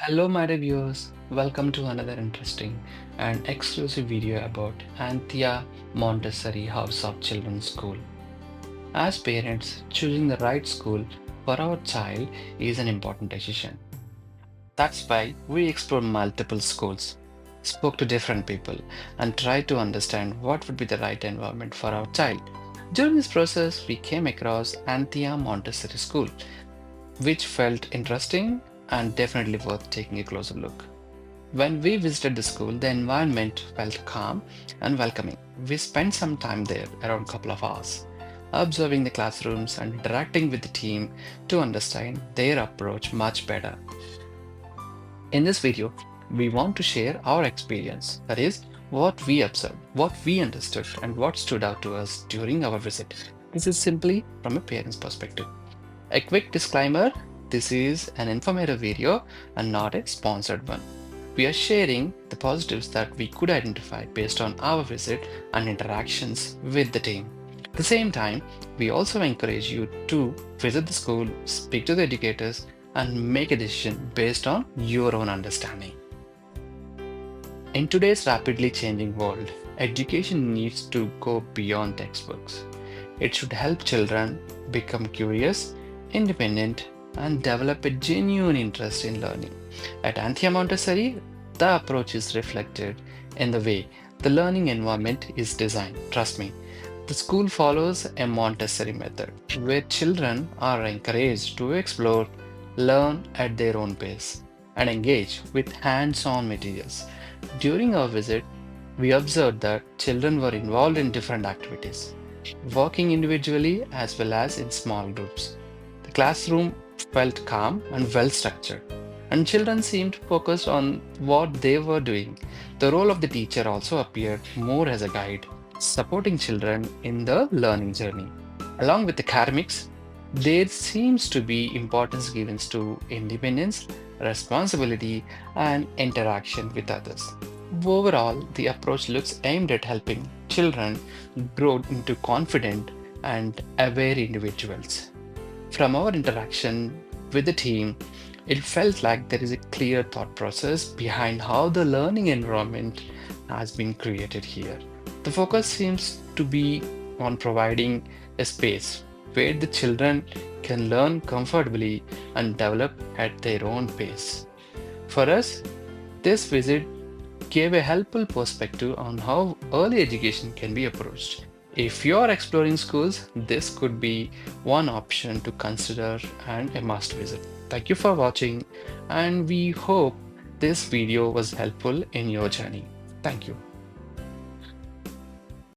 Hello, my dear viewers. Welcome to another interesting and exclusive video about Anthea Montessori House of Children's School. As parents, choosing the right school for our child is an important decision. That's why we explored multiple schools, spoke to different people, and tried to understand what would be the right environment for our child. During this process, we came across Anthea Montessori School, which felt interesting and definitely worth taking a closer look. When we visited the school, the environment felt calm and welcoming. We spent some time there, around a couple of hours, observing the classrooms and interacting with the team to understand their approach much better. In this video, we want to share our experience, that is, what we observed, what we understood, and what stood out to us during our visit. This is simply from a parent's perspective. A quick disclaimer, this is an informative video and not a sponsored one. We are sharing the positives that we could identify based on our visit and interactions with the team. At the same time, we also encourage you to visit the school, speak to the educators, and make a decision based on your own understanding. In today's rapidly changing world, education needs to go beyond textbooks. It should help children become curious, independent, and develop a genuine interest in learning. At Anthea Montessori, the approach is reflected in the way the learning environment is designed. Trust me, the school follows a Montessori method where children are encouraged to explore, learn at their own pace, and engage with hands on materials. During our visit, we observed that children were involved in different activities, working individually as well as in small groups. The classroom felt calm and well structured, and children seemed focused on what they were doing. The role of the teacher also appeared more as a guide, supporting children in the learning journey. Along with academics, there seems to be importance given to independence, responsibility, and interaction with others. Overall, the approach looks aimed at helping children grow into confident and aware individuals. From our interaction with the team, it felt like there is a clear thought process behind how the learning environment has been created here. The focus seems to be on providing a space where the children can learn comfortably and develop at their own pace. For us, this visit gave a helpful perspective on how early education can be approached. If you're exploring schools, this could be one option to consider and a must visit. Thank you for watching, and we hope this video was helpful in your journey. Thank you.